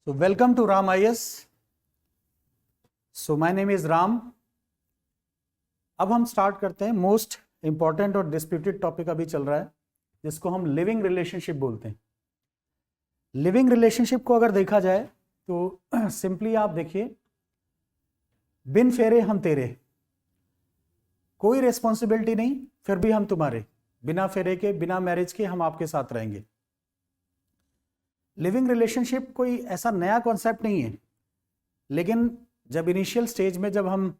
So welcome to Ram IS. So my name is Ram. अब हम start करते हैं मोस्ट इंपॉर्टेंट और डिस्प्यूटेड टॉपिक अभी चल रहा है जिसको हम लिविंग रिलेशनशिप बोलते हैं। लिविंग रिलेशनशिप को अगर देखा जाए तो सिंपली आप देखिए, बिन फेरे हम तेरे, कोई रिस्पॉन्सिबिलिटी नहीं फिर भी हम तुम्हारे, बिना फेरे के बिना मैरिज के हम आपके साथ रहेंगे। लिविंग रिलेशनशिप कोई ऐसा नया कॉन्सेप्ट नहीं है, लेकिन जब इनिशियल स्टेज में जब हम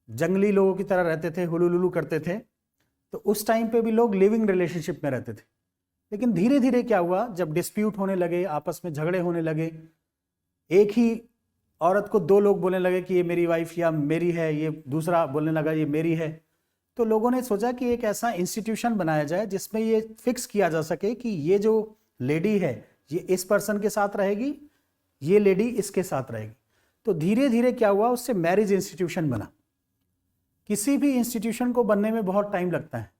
जंगली लोगों की तरह रहते थे, हुलुलुलु करते थे, तो उस टाइम पे भी लोग लिविंग रिलेशनशिप में रहते थे। लेकिन धीरे धीरे क्या हुआ, जब डिस्प्यूट होने लगे, आपस में झगड़े होने लगे, एक ही औरत को दो लोग बोलने लगे कि ये मेरी वाइफ या मेरी है, ये दूसरा बोलने लगा ये मेरी है, तो लोगों ने सोचा कि एक ऐसा इंस्टीट्यूशन बनाया जाए जिसमें ये फिक्स किया जा सके कि ये जो लेडी है ये इस पर्सन के साथ रहेगी, ये लेडी इसके साथ रहेगी। तो धीरे धीरे क्या हुआ, उससे मैरिज इंस्टीट्यूशन बना। किसी भी इंस्टीट्यूशन को बनने में बहुत टाइम लगता है,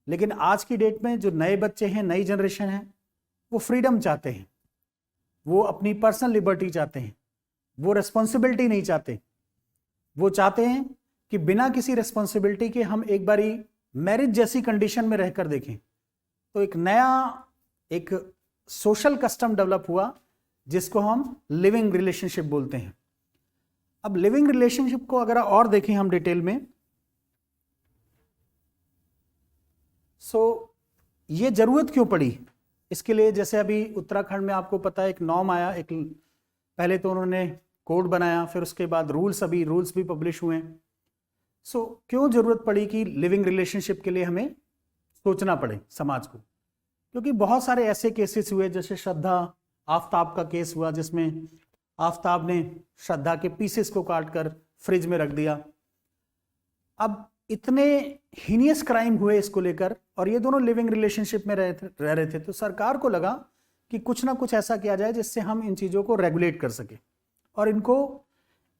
लेकिन आज की डेट में जो नए बच्चे हैं, नई जनरेशन है, वो फ्रीडम चाहते हैं, वो अपनी पर्सनल लिबर्टी चाहते हैं, वो रिस्पॉन्सिबिलिटी नहीं चाहते। वो चाहते हैं कि बिना किसी रिस्पॉन्सिबिलिटी के हम एक बारी मैरिज जैसी कंडीशन में रहकर देखें। तो एक नया एक सोशल कस्टम डेवलप हुआ जिसको हम लिविंग रिलेशनशिप बोलते हैं। अब लिविंग रिलेशनशिप को अगर और देखें हम डिटेल में, ये जरूरत क्यों पड़ी इसके लिए, जैसे अभी उत्तराखंड में आपको पता है एक नॉर्म आया, एक पहले तो उन्होंने कोड बनाया, फिर उसके बाद रूल्स भी पब्लिश हुए हैं। क्यों जरूरत पड़ी कि लिविंग रिलेशनशिप के लिए हमें सोचना पड़े समाज को, क्योंकि बहुत सारे ऐसे केसेस हुए, जैसे श्रद्धा आफ्ताब का केस हुआ जिसमें आफ्ताब ने श्रद्धा के पीसेस को काटकर फ्रिज में रख दिया। अब इतने हीनियस क्राइम हुए इसको लेकर, और ये दोनों लिविंग रिलेशनशिप में रह रहे थे, तो सरकार को लगा कि कुछ ना कुछ ऐसा किया जाए जिससे हम इन चीज़ों को रेगुलेट कर सके और इनको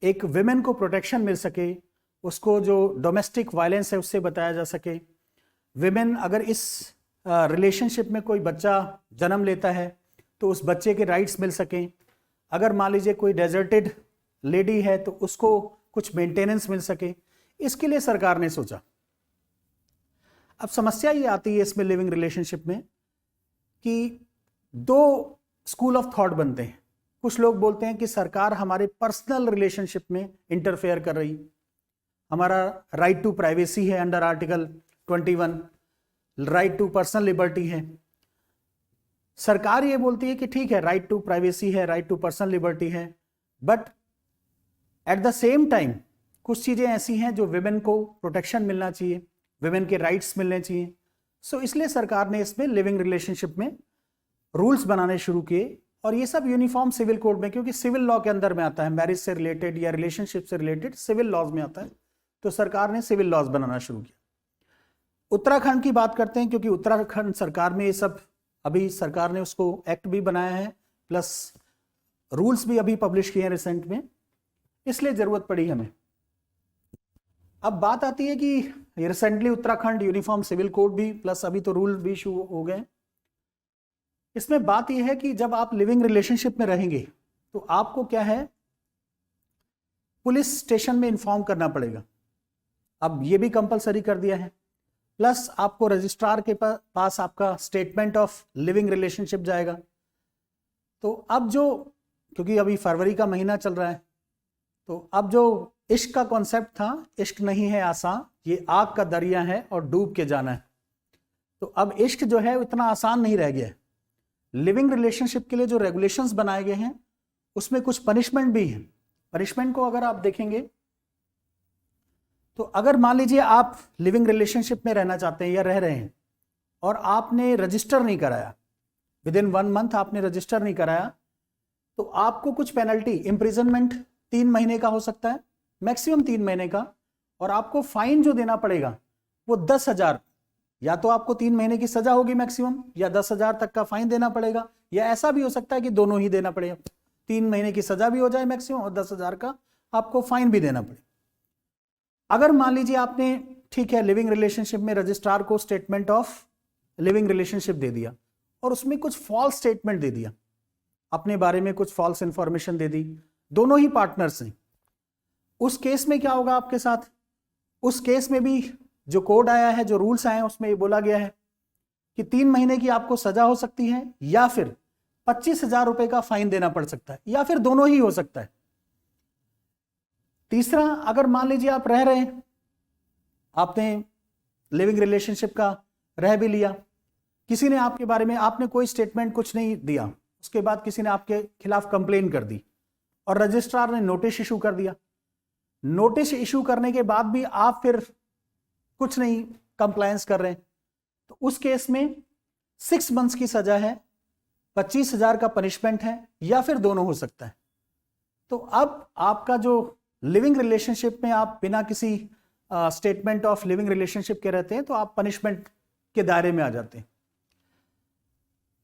एक विमेन को प्रोटेक्शन मिल सके, उसको जो डोमेस्टिक वायलेंस है उससे बताया जा सके। विमेन अगर इस रिलेशनशिप में कोई बच्चा जन्म लेता है तो उस बच्चे के राइट्स मिल सकें। अगर मान लीजिए कोई डेजर्टेड लेडी है तो उसको कुछ मेंटेनेंस मिल सके, इसके लिए सरकार ने सोचा। अब समस्या ये आती है इसमें लिविंग रिलेशनशिप में कि दो स्कूल ऑफ थॉट बनते हैं। कुछ लोग बोलते हैं कि सरकार हमारे पर्सनल रिलेशनशिप में इंटरफेयर कर रही, हमारा राइट टू प्राइवेसी है under article 21, right to personal liberty है। सरकार ये बोलती है कि ठीक है, राइट टू प्राइवेसी है, राइट टू पर्सनल लिबर्टी है, but at the same time कुछ चीजें ऐसी हैं जो विमेन को प्रोटेक्शन मिलना चाहिए, विमेन के राइट्स मिलने चाहिए। इसलिए सरकार ने इसमें लिविंग रिलेशनशिप में रूल्स बनाने शुरू किए, और ये सब यूनिफॉर्म सिविल कोड में, क्योंकि सिविल लॉ के अंदर में आता है, मैरिज से रिलेटेड या रिलेशनशिप से रिलेटेड सिविल लॉज में आता है, तो सरकार ने सिविल लॉज बनाना शुरू किया। उत्तराखंड की बात करते हैं, क्योंकि उत्तराखंड सरकार में ये सब, अभी सरकार ने उसको एक्ट भी बनाया है, प्लस रूल्स भी अभी पब्लिश किए हैं रिसेंट में, इसलिए जरूरत पड़ी हमें। अब बात आती है कि recently Uttarakhand uniform civil code भी, प्लस अभी तो रूल भी इशू हो गए। इसमें बात यह है कि जब आप लिविंग रिलेशनशिप में रहेंगे तो आपको क्या है, पुलिस स्टेशन में इन्फॉर्म करना पड़ेगा। अब ये भी कंपलसरी कर दिया है, प्लस आपको रजिस्ट्रार के पास आपका स्टेटमेंट ऑफ लिविंग रिलेशनशिप जाएगा। तो अब जो, क्योंकि अभी फरवरी का महीना चल रहा है, तो अब जो इश्क का कॉन्सेप्ट था, इश्क नहीं है आसान, ये आग का दरिया है और डूब के जाना है। तो अब इश्क जो है इतना आसान नहीं रह गया है। लिविंग रिलेशनशिप के लिए जो रेगुलेशंस बनाए गए हैं उसमें कुछ पनिशमेंट भी है। पनिशमेंट को अगर आप देखेंगे तो अगर मान लीजिए आप लिविंग रिलेशनशिप में रहना चाहते हैं या रह रहे हैं और आपने रजिस्टर नहीं कराया, विद इन 1 मंथ आपने रजिस्टर नहीं कराया, तो आपको कुछ पेनल्टी, इम्प्रिजनमेंट 3 महीने का हो सकता है, मैक्सिमम 3 महीने का, और आपको फाइन जो देना पड़ेगा वो 10,000, या तो आपको 3 महीने की सजा होगी मैक्सिमम, या 10,000 तक का फाइन देना पड़ेगा, या ऐसा भी हो सकता है कि दोनों ही देना पड़ेगा, 3 महीने की सजा भी हो जाए मैक्सिमम और 10,000 का आपको फाइन भी देना पड़े। अगर मान लीजिए आपने, ठीक है, लिविंग रिलेशनशिप में रजिस्ट्रार को स्टेटमेंट ऑफ लिविंग रिलेशनशिप दे दिया और उसमें कुछ फॉल्स स्टेटमेंट दे दिया, अपने बारे में कुछ फॉल्स इंफॉर्मेशन दे दी, दोनों ही पार्टनर्स हैं, उस केस में क्या होगा आपके साथ? उस केस में भी जो कोड आया है, जो रूल्स आए हैं, उसमें ये बोला गया है कि 3 महीने की आपको सजा हो सकती है या फिर 25,000 रुपए का फाइन देना पड़ सकता है, या फिर दोनों ही हो सकता है। तीसरा, अगर मान लीजिए आप रह रहे हैं, आपने लिविंग रिलेशनशिप का रह भी लिया, किसी ने आपके बारे में, आपने कोई स्टेटमेंट कुछ नहीं दिया, उसके बाद किसी ने आपके खिलाफ कंप्लेन कर दी और रजिस्ट्रार ने नोटिस इशू कर दिया। नोटिस इशू करने के बाद भी आप फिर कुछ नहीं कंप्लायंस कर रहे हैं, तो उस केस में 6 मंथ्स की सजा है, 25,000 का पनिशमेंट है, या फिर दोनों हो सकता है। तो अब आपका जो लिविंग रिलेशनशिप में आप बिना किसी स्टेटमेंट ऑफ लिविंग रिलेशनशिप के रहते हैं, तो आप पनिशमेंट के दायरे में आ जाते हैं।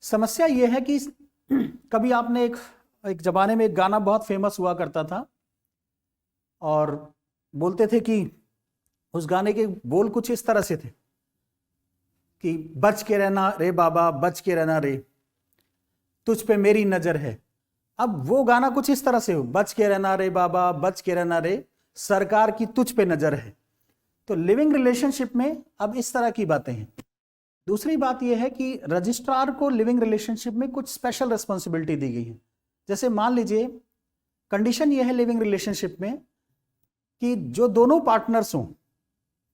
समस्या यह है कि कभी आपने एक जमाने में एक गाना बहुत फेमस हुआ करता था और बोलते थे कि उस गाने के बोल कुछ इस तरह से थे कि बच के रहना रे बाबा, बच के रहना रे, तुझ पे मेरी नजर है। अब वो गाना कुछ इस तरह से हो, बच के रहना रे बाबा, बच के रहना रे, सरकार की तुझ पे नजर है। तो लिविंग रिलेशनशिप में अब इस तरह की बातें हैं। दूसरी बात यह है कि रजिस्ट्रार को लिविंग रिलेशनशिप में कुछ स्पेशल रिस्पॉन्सिबिलिटी दी गई है। जैसे मान लीजिए, कंडीशन यह है लिविंग रिलेशनशिप में कि जो दोनों पार्टनर्स हों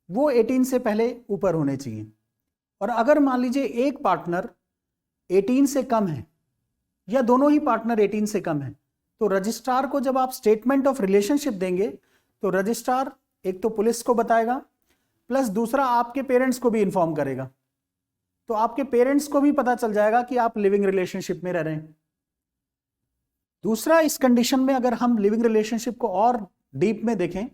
वो 18 से पहले ऊपर होने चाहिए, और अगर मान लीजिए एक पार्टनर 18 से कम है या दोनों ही पार्टनर 18 से कम है, तो रजिस्ट्रार को जब आप स्टेटमेंट ऑफ रिलेशनशिप देंगे तो रजिस्ट्रार एक तो पुलिस को बताएगा, प्लस दूसरा आपके पेरेंट्स को भी इन्फॉर्म करेगा। तो आपके पेरेंट्स को भी पता चल जाएगा कि आप लिविंग रिलेशनशिप में रह रहे हैं। दूसरा, इस कंडीशन में अगर हम लिविंग रिलेशनशिप को और डीप में देखें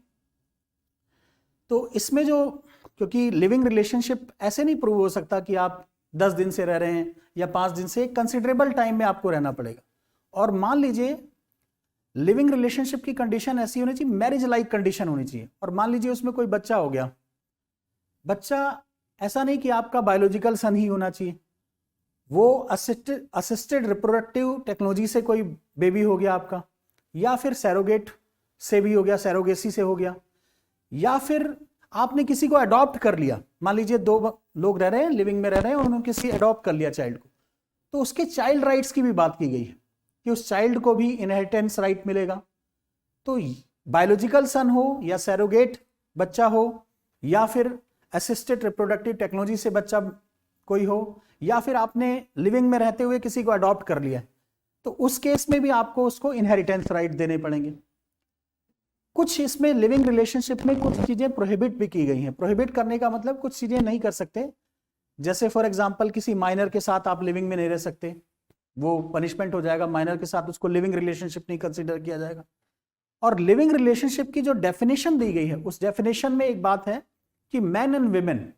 तो इसमें क्योंकि लिविंग रिलेशनशिप ऐसे नहीं प्रूव हो सकता कि आप 10 दिन से रह रहे हैं या 5 दिन से, कंसिडरेबल टाइम में आपको रहना पड़ेगा। और मान लीजिए लिविंग रिलेशनशिप की कंडीशन ऐसी होनी चाहिए, मैरिज लाइक कंडीशन होनी चाहिए, और मान लीजिए उसमें कोई बच्चा हो गया। बच्चा ऐसा नहीं कि आपका बायोलॉजिकल सन ही होना चाहिए, वो असिस्टेड रिप्रोडक्टिव टेक्नोलॉजी से कोई बेबी हो गया आपका, या फिर सैरोगेट से भी हो गया, सैरोगेसी से हो गया, या फिर आपने किसी को अडॉप्ट कर लिया। मान लीजिए 2 लोग रह रहे हैं, लिविंग में रह रहे हैं, और उन्होंने किसी अडॉप्ट कर लिया चाइल्ड को, तो उसके चाइल्ड राइट्स की भी बात की गई है कि उस चाइल्ड को भी इनहेरिटेंस राइट मिलेगा। तो बायोलॉजिकल सन हो या सैरोगेट बच्चा हो या फिर असिस्टेड रिप्रोडक्टिव टेक्नोलॉजी से बच्चा कोई हो, या फिर आपने लिविंग में रहते हुए किसी को अडॉप्ट कर लिया, तो उस केस में भी आपको उसको इनहेरिटेंस राइट देने पड़ेंगे। कुछ इसमें लिविंग रिलेशनशिप में कुछ चीजें प्रोहिबिट भी की गई हैं। प्रोहिबिट करने का मतलब कुछ चीजें नहीं कर सकते, जैसे फॉर एग्जांपल किसी माइनर के साथ आप लिविंग में नहीं रह सकते, वो पनिशमेंट हो जाएगा। माइनर के साथ उसको लिविंग रिलेशनशिप नहीं कंसीडर किया जाएगा। और लिविंग रिलेशनशिप की जो डेफिनेशन दी गई है, उस डेफिनेशन में एक बात है कि मैन एंड विमेन,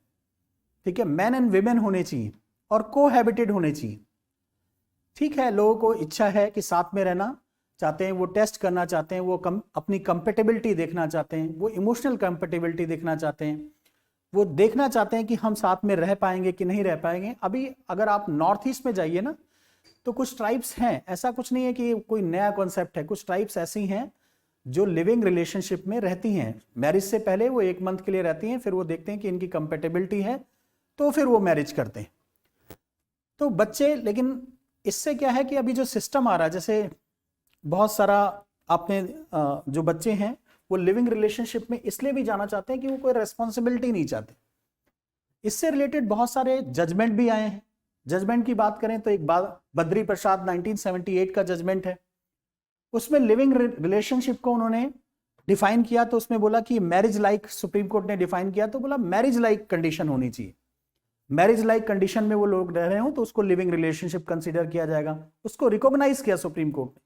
ठीक है, मैन एंड विमेन होने चाहिए और कोहैबिटेड होने चाहिए। ठीक है, लोगों को इच्छा है कि साथ में रहना चाहते हैं, वो टेस्ट करना चाहते हैं, वो अपनी कंपेटेबिलिटी देखना चाहते हैं, वो इमोशनल कंपेटेबिलिटी देखना चाहते हैं, वो देखना चाहते हैं कि हम साथ में रह पाएंगे कि नहीं रह पाएंगे। अभी अगर आप नॉर्थ ईस्ट में जाइए ना, तो कुछ ट्राइब्स हैं, ऐसा कुछ नहीं है कि कोई नया कॉन्सेप्ट है, कुछ ट्राइब्स ऐसी हैं जो लिविंग रिलेशनशिप में रहती हैं। मैरिज से पहले वो 1 मंथ के लिए रहती हैं, फिर वो देखते हैं कि इनकी कंपेटेबिलिटी है, तो फिर वो मैरिज करते हैं। तो बच्चे, लेकिन इससे क्या है कि अभी जो सिस्टम आ रहा है, जैसे बहुत सारा आपने जो बच्चे हैं वो लिविंग रिलेशनशिप में इसलिए भी जाना चाहते हैं कि वो कोई रेस्पॉन्सिबिलिटी नहीं चाहते। इससे रिलेटेड बहुत सारे जजमेंट भी आए हैं। जजमेंट की बात करें तो एक बद्री प्रसाद 1978 का जजमेंट है, उसमें लिविंग रिलेशनशिप को उन्होंने डिफाइन किया। तो उसमें बोला कि मैरिज लाइक, सुप्रीम कोर्ट ने डिफाइन किया तो बोला मैरिज लाइक कंडीशन होनी चाहिए। मैरिज लाइक कंडीशन में वो लोग रह रहे हो तो उसको लिविंग रिलेशनशिप कंसीडर किया जाएगा, उसको रिकॉग्नाइज किया सुप्रीम कोर्ट ने।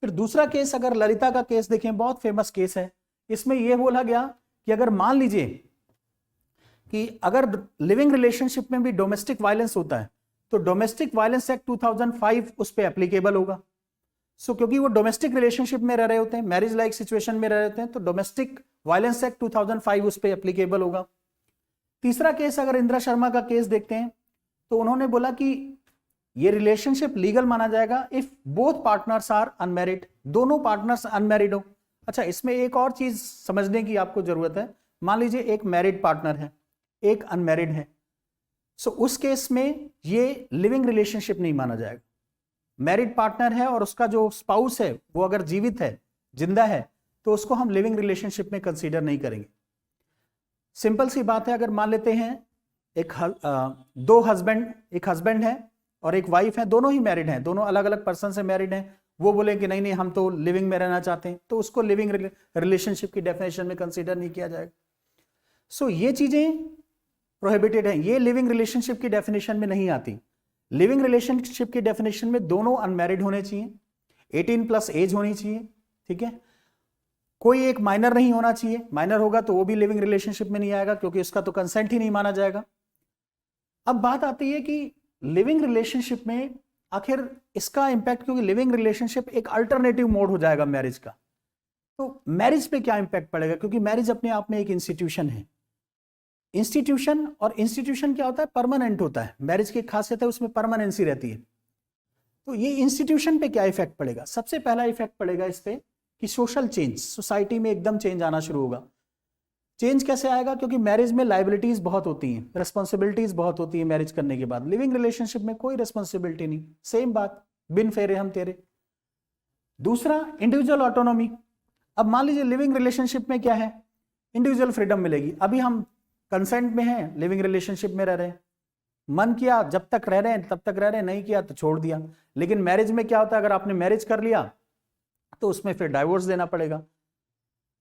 फिर दूसरा केस, अगर ललिता का केस देखें, बहुत फेमस केस है। इसमें यह बोला गया कि अगर मान लीजिए कि अगर लिविंग रिलेशनशिप में भी डोमेस्टिक वायलेंस होता है तो डोमेस्टिक वायलेंस एक्ट 2005 उस पर एप्लीकेबल होगा। क्योंकि वो डोमेस्टिक रिलेशनशिप में रह रहे होते हैं, मैरिज लाइक सिचुएशन में रह रहे होते हैं, तो डोमेस्टिक वायलेंस एक्ट 2005 उस पर एप्लीकेबल होगा। तीसरा केस, अगर इंदिरा शर्मा का केस देखते हैं तो उन्होंने बोला कि ये रिलेशनशिप लीगल माना जाएगा if both partners are unmarried, दोनों पार्टनर्स अनमैरिड हो। अच्छा, इसमें एक और चीज समझने की आपको जरूरत है। मान लीजिए एक मैरिड पार्टनर है, एक अनमैरिड है, सो उस केस में ये लिविंग रिलेशनशिप नहीं माना जाएगा। मैरिड पार्टनर है और उसका जो स्पाउस है वो अगर जीवित है, जिंदा है, तो उसको हम लिविंग रिलेशनशिप में कंसीडर नहीं करेंगे। सिंपल सी बात है, अगर मान लेते हैं एक एक हस्बैंड है और एक वाइफ है, दोनों ही मैरिड हैं, दोनों अलग अलग पर्सन से मैरिड हैं, वो बोले कि नहीं नहीं हम तो लिविंग में रहना चाहते हैं, तो उसको लिविंग रिलेशनशिप की डेफिनेशन में कंसीडर नहीं किया जाएगा। सो ये चीजें प्रोहिबिटेड हैं, ये लिविंग रिलेशनशिप की डेफिनेशन में नहीं आती। लिविंग रिलेशनशिप की डेफिनेशन में दोनों अनमैरिड होने चाहिए, 18+ एज होनी चाहिए, ठीक है, कोई एक माइनर नहीं होना चाहिए। माइनर होगा तो वो भी लिविंग रिलेशनशिप में नहीं आएगा क्योंकि उसका तो कंसेंट ही नहीं माना जाएगा। अब बात आती है कि लिविंग रिलेशनशिप में आखिर इसका इंपैक्ट, क्योंकि लिविंग रिलेशनशिप एक अल्टरनेटिव मोड हो जाएगा मैरिज का, तो मैरिज पे क्या इंपैक्ट पड़ेगा, क्योंकि मैरिज अपने आप में एक इंस्टीट्यूशन है। इंस्टीट्यूशन, और इंस्टीट्यूशन क्या होता है, परमानेंट होता है। मैरिज की खासियत है उसमें परमानेंसी रहती है। तो ये इंस्टीट्यूशन पे क्या इफेक्ट पड़ेगा? सबसे पहला इफेक्ट पड़ेगा इस पे कि सोशल चेंज, सोसाइटी में एकदम चेंज आना शुरू होगा। चेंज कैसे आएगा? क्योंकि मैरिज में लाइबिलिटीज बहुत होती हैं, रिस्पॉन्सिबिलिटीज बहुत होती है मैरिज करने के बाद। लिविंग रिलेशनशिप में कोई रिस्पॉन्सिबिलिटी नहीं, सेम बात, बिन फेरे हम तेरे। दूसरा, इंडिविजुअल ऑटोनॉमी। अब मान लीजिए लिविंग रिलेशनशिप में क्या है, इंडिविजुअल फ्रीडम मिलेगी। अभी हम कंसेंट में हैं, लिविंग रिलेशनशिप में रह रहे हैं, मन किया जब तक रह रहे हैं तब तक रह रहे हैं, नहीं किया तो छोड़ दिया। लेकिन मैरिज में क्या होता है, अगर आपने मैरिज कर लिया तो उसमें फिर डाइवोर्स देना पड़ेगा।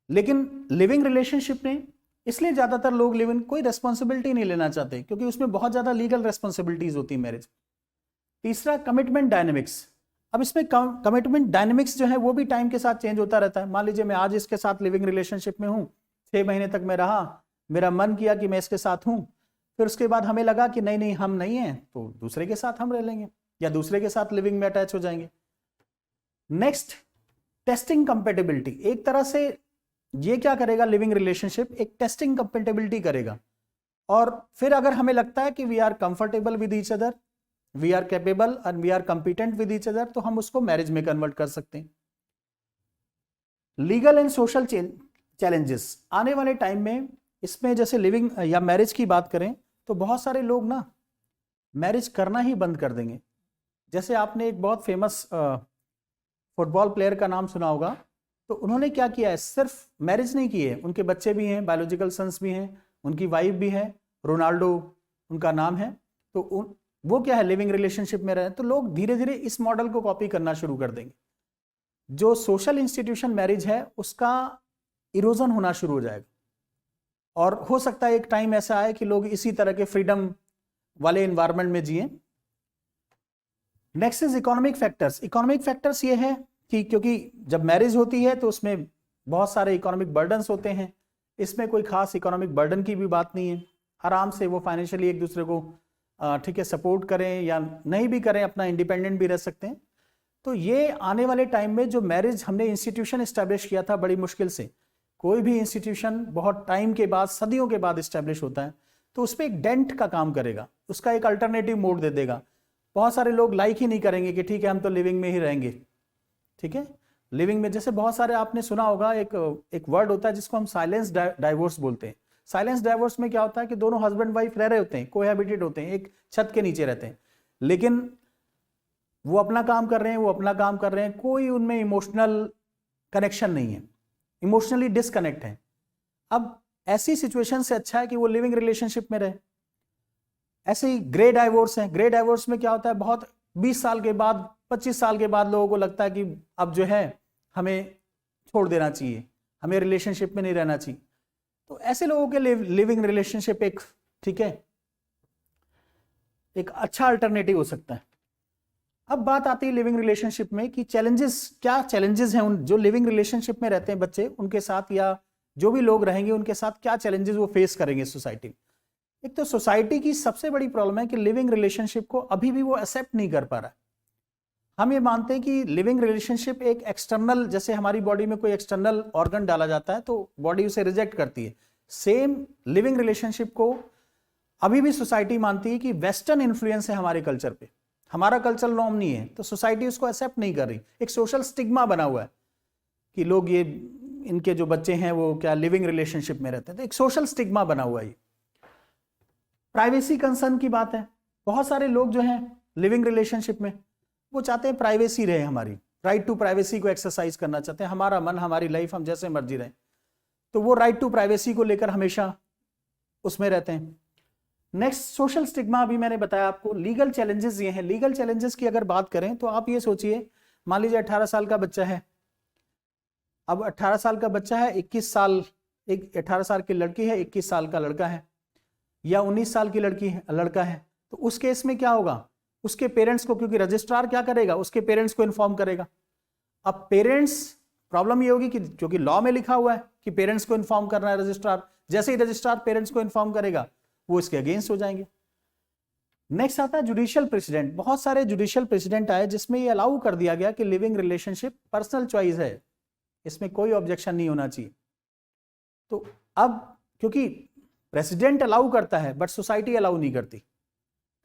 लेकिन लिविंग रिलेशनशिप में इसलिए ज्यादातर लोग लिविंग कोई रेस्पॉन्सिबिलिटी नहीं लेना चाहते क्योंकि उसमें बहुत ज्यादा लीगल रेस्पॉन्सिबिलिटीज होती है मैरिज। तीसरा, कमिटमेंट डायनेमिक्स। अब इसमें कमिटमेंट डायनेमिक्स जो है वो भी टाइम के साथ चेंज होता रहता है। मान लीजिए मैं आज इसके साथ लिविंग रिलेशनशिप में हूँ, 6 महीने तक मैं रहा, मेरा मन किया कि मैं इसके साथ हूँ, फिर उसके बाद हमें लगा कि नहीं नहीं हम नहीं हैं, तो दूसरे के साथ हम रह लेंगे या दूसरे के साथ लिविंग में अटैच हो जाएंगे। Next, testing compatibility. एक तरह से ये क्या करेगा, लिविंग रिलेशनशिप एक टेस्टिंग कंपेटेबिलिटी करेगा, और फिर अगर हमें लगता है कि we are comfortable with each other, we are capable and we are competent with each other, तो हम उसको मैरिज में कन्वर्ट कर सकते हैं। लीगल एंड सोशल चैलेंजेस आने वाले टाइम में इसमें, जैसे लिविंग या मैरिज की बात करें तो बहुत सारे लोग ना मैरिज करना ही बंद कर देंगे। जैसे आपने एक बहुत फेमस फुटबॉल प्लेयर का नाम सुना होगा, तो उन्होंने क्या किया है, सिर्फ मैरिज नहीं की है, उनके बच्चे भी हैं, बायोलॉजिकल सन्स भी हैं, उनकी वाइफ भी है, रोनाल्डो उनका नाम है, तो वो क्या है, लिविंग रिलेशनशिप में रहे। तो लोग धीरे धीरे इस मॉडल को कॉपी करना शुरू कर देंगे। जो सोशल इंस्टीट्यूशन मैरिज है उसका इरोजन होना शुरू हो जाएगा, और हो सकता है एक टाइम ऐसा आए कि लोग इसी तरह के फ्रीडम वाले एनवायरनमेंट में जिए। Next is economic factors. Economic factors ये है कि क्योंकि जब मैरिज होती है तो उसमें बहुत सारे इकोनॉमिक बर्डन्स होते हैं, इसमें कोई खास इकोनॉमिक बर्डन की भी बात नहीं है। आराम से वो फाइनेंशियली एक दूसरे को ठीक है सपोर्ट करें या नहीं भी करें, अपना इंडिपेंडेंट भी रह सकते हैं। तो ये आने वाले टाइम में जो मैरिज हमने इंस्टीट्यूशन इस्टेब्लिश किया था बड़ी मुश्किल से, कोई भी इंस्टीट्यूशन बहुत टाइम के बाद, सदियों के बाद इस्टेब्लिश होता है, तो उस पर एक डेंट का काम करेगा, उसका एक अल्टरनेटिव मोड दे देगा। बहुत सारे लोग लाइक ही नहीं करेंगे कि ठीक है हम तो लिविंग में ही रहेंगे, ठीक है। लिविंग में जैसे बहुत सारे आपने सुना होगा, एक वर्ड होता है जिसको हम साइलेंस डाइवोर्स बोलते हैं। साइलेंस डाइवोर्स में क्या होता है कि दोनों हस्बैंड वाइफ रह रहे होते हैं, कोहैबिटेट होते हैं, एक छत के नीचे रहते हैं, लेकिन वो अपना काम कर रहे हैं, वो अपना काम कर रहे हैं, कोई उनमें इमोशनल कनेक्शन नहीं है, इमोशनली डिस्कनेक्ट है। अब ऐसी सिचुएशन से अच्छा है कि वो लिविंग रिलेशनशिप में रहे। ऐसे ही ग्रे डाइवोर्स है। ग्रे डाइवोर्स में क्या होता है, बहुत 20 साल के बाद, 25 साल के बाद लोगों को लगता है कि अब जो है हमें छोड़ देना चाहिए, हमें रिलेशनशिप में नहीं रहना चाहिए। तो ऐसे लोगों के लिए लिविंग रिलेशनशिप एक, ठीक है, एक अच्छा अल्टरनेटिव हो सकता है। अब बात आती है लिविंग रिलेशनशिप में कि चैलेंजेस, क्या चैलेंजेस हैं उन जो लिविंग रिलेशनशिप में रहते हैं बच्चे, उनके साथ या जो भी लोग रहेंगे उनके साथ क्या चैलेंजेस वो फेस करेंगे सोसाइटी में। एक तो सोसाइटी की सबसे बड़ी प्रॉब्लम है कि लिविंग रिलेशनशिप को अभी भी वो एक्सेप्ट नहीं कर पा रहा है। हम ये मानते हैं कि लिविंग रिलेशनशिप एक एक्सटर्नल, जैसे हमारी बॉडी में कोई एक्सटर्नल ऑर्गन डाला जाता है तो बॉडी उसे रिजेक्ट करती है, सेम लिविंग रिलेशनशिप को अभी भी सोसाइटी मानती है कि वेस्टर्न इन्फ्लुएंस है हमारे कल्चर पे। हमारा कल्चरल नॉर्म नहीं है, तो सोसाइटी उसको एक्सेप्ट नहीं कर रही। एक सोशल स्टिग्मा बना हुआ है कि लोग ये इनके जो बच्चे हैं वो क्या लिविंग रिलेशनशिप में रहते हैं, तो एक सोशल स्टिग्मा बना हुआ है। प्राइवेसी कंसर्न की बात है, बहुत सारे लोग जो हैं लिविंग रिलेशनशिप में वो चाहते हैं प्राइवेसी रहे, हमारी राइट टू प्राइवेसी को एक्सरसाइज करना चाहते हैं, हमारा मन हमारी लाइफ हम जैसे मर्जी रहें, तो वो राइट टू प्राइवेसी को लेकर हमेशा उसमें रहते हैं। नेक्स्ट सोशल स्टिग्मा, अभी मैंने बताया आपको। लीगल चैलेंजेस ये हैं। लीगल चैलेंजेस की अगर बात करें तो आप ये सोचिए, मान लीजिए 18 साल का बच्चा है, अब 18 साल का बच्चा है, 21 साल, एक 18 साल की लड़की है, 21 साल का लड़का है, या 19 साल की लड़का है, तो उस केस में क्या होगा, उसके पेरेंट्स को, क्योंकि रजिस्ट्रार क्या करेगा, उसके पेरेंट्स को इन्फॉर्म करेगा। अब पेरेंट्स, प्रॉब्लम ये होगी कि क्योंकि लॉ में लिखा हुआ है कि पेरेंट्स को इन्फॉर्म करना है रजिस्ट्रार, जैसे ही रजिस्ट्रार पेरेंट्स को इन्फॉर्म करेगा वो इसके अगेंस्ट हो जाएंगे। नेक्स्ट आता है जुडिशियल प्रेसिडेंट। बहुत सारे जुडिशियल प्रेसिडेंट आए जिसमें ये अलाउ कर दिया गया कि लिविंग रिलेशनशिप पर्सनल चॉइस है, इसमें कोई ऑब्जेक्शन नहीं होना चाहिए। तो अब क्योंकि प्रेसिडेंट अलाउ करता है बट सोसाइटी अलाउ नहीं करती,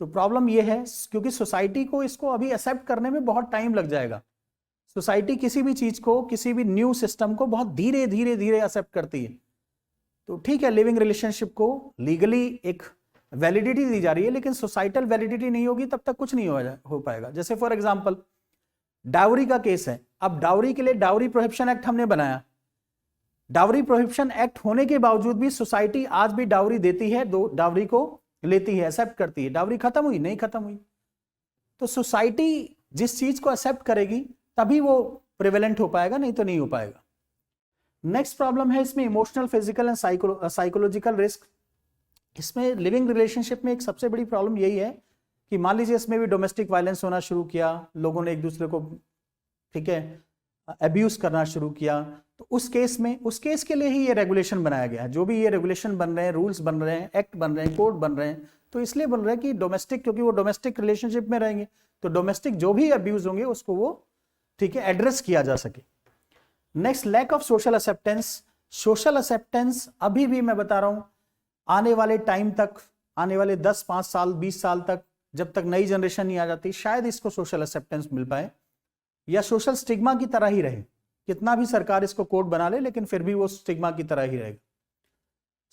तो प्रॉब्लम ये है क्योंकि सोसाइटी को इसको अभी एक्सेप्ट करने में बहुत टाइम लग जाएगा। सोसाइटी किसी भी चीज को, किसी भी न्यू सिस्टम को बहुत धीरे धीरे धीरे एक्सेप्ट करती है। तो ठीक है, लिविंग रिलेशनशिप को लीगली एक वैलिडिटी दी जा रही है, लेकिन सोसाइटल वैलिडिटी नहीं होगी तब तक कुछ नहीं हो पाएगा। जैसे फॉर एग्जांपल डाउरी का केस है। अब डाउरी के लिए डाउरी प्रोहिबिशन एक्ट हमने बनाया, डाउरी प्रोहिबिशन एक्ट होने के बावजूद भी सोसाइटी आज भी डाउरी देती है, डाउरी को लेती है, एक्सेप्ट करती है। डाउरी खत्म हुई? नहीं खत्म हुई। तो सोसाइटी जिस चीज को एक्सेप्ट करेगी तभी वो प्रिवेलेंट हो पाएगा, नहीं तो नहीं हो पाएगा। नेक्स्ट प्रॉब्लम है इसमें emotional, physical and psychological risk. इसमें लिविंग रिलेशनशिप में एक सबसे बड़ी प्रॉब्लम यही है कि मान लीजिए इसमें भी डोमेस्टिक वायलेंस होना शुरू किया, लोगों ने एक दूसरे को, ठीक है, अब्यूज करना शुरू किया, तो उस केस के लिए ही ये रेगुलेशन बनाया गया है। जो भी ये रेगुलेशन बन रहे हैं, रूल्स बन रहे हैं, एक्ट बन रहे हैं, कोड बन रहे हैं, तो इसलिए बन रहा है कि डोमेस्टिक, क्योंकि वो डोमेस्टिक रिलेशनशिप में रहेंगे तो डोमेस्टिक जो भी अब्यूज होंगे उसको वो, ठीक है, एड्रेस किया जा सके। Next, lack of social acceptance. Social acceptance अभी भी मैं बता रहा हूं, आने वाले टाइम तक, आने वाले 10, 5 साल, 20 साल तक, जब तक नई जनरेशन नहीं आ जाती, शायद इसको सोशल एक्सेप्टेंस मिल पाए, या सोशल स्टिग्मा की तरह ही रहे। कितना भी सरकार इसको कोड बना ले, लेकिन फिर भी वो स्टिग्मा की तरह ही रहेगा।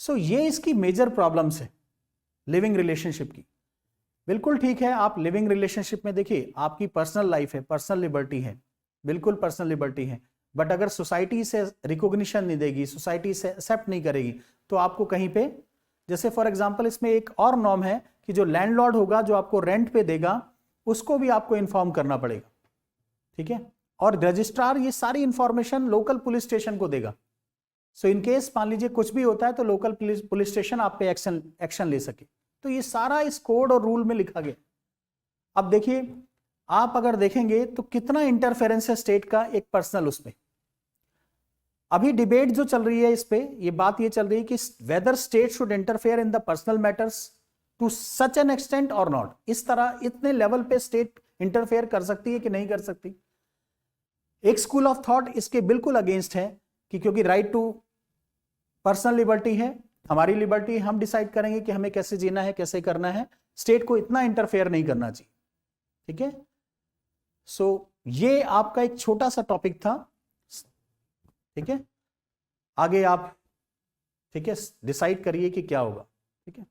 सो ये इसकी मेजर प्रॉब्लम्स है लिविंग रिलेशनशिप की। बिल्कुल ठीक है, आप लिविंग रिलेशनशिप में देखिए, आपकी पर्सनल लाइफ है, पर्सनल लिबर्टी है, बिल्कुल पर्सनल लिबर्टी है, बट अगर सोसाइटी इसे रिकॉग्निशन नहीं देगी, सोसाइटी इसे एक्सेप्ट नहीं करेगी, तो आपको कहीं पे, जैसे फॉर एग्जांपल इसमें एक और नॉर्म है कि जो लैंडलॉर्ड होगा, जो आपको रेंट पे देगा, उसको भी आपको इन्फॉर्म करना पड़ेगा, ठीक है, और रजिस्ट्रार ये सारी इंफॉर्मेशन लोकल पुलिस स्टेशन को देगा। सो इन केस मान लीजिए कुछ भी होता है तो लोकल पुलिस स्टेशन आप पे एक्शन ले सके। तो ये सारा इस कोड और रूल में लिखा गया। अब देखिए, आप अगर देखेंगे तो कितना इंटरफेरेंस है स्टेट का एक पर्सनल उसमें। अभी डिबेट जो चल रही है इस पे, ये बात ये चल रही है कि whether state should interfere in the personal matters to such an extent और नॉट। इस तरह इतने लेवल पे स्टेट इंटरफेयर कर सकती है कि नहीं कर सकती। एक स्कूल ऑफ थॉट इसके बिल्कुल अगेंस्ट है कि क्योंकि राइट टू पर्सनल लिबर्टी है, हमारी लिबर्टी, हम डिसाइड करेंगे कि हमें कैसे जीना है, कैसे करना है, स्टेट को इतना इंटरफेयर नहीं करना चाहिए, ठीक है। सो ये आपका एक छोटा सा टॉपिक था, ठीक है। आगे आप, ठीक है, डिसाइड करिए कि क्या होगा, ठीक है।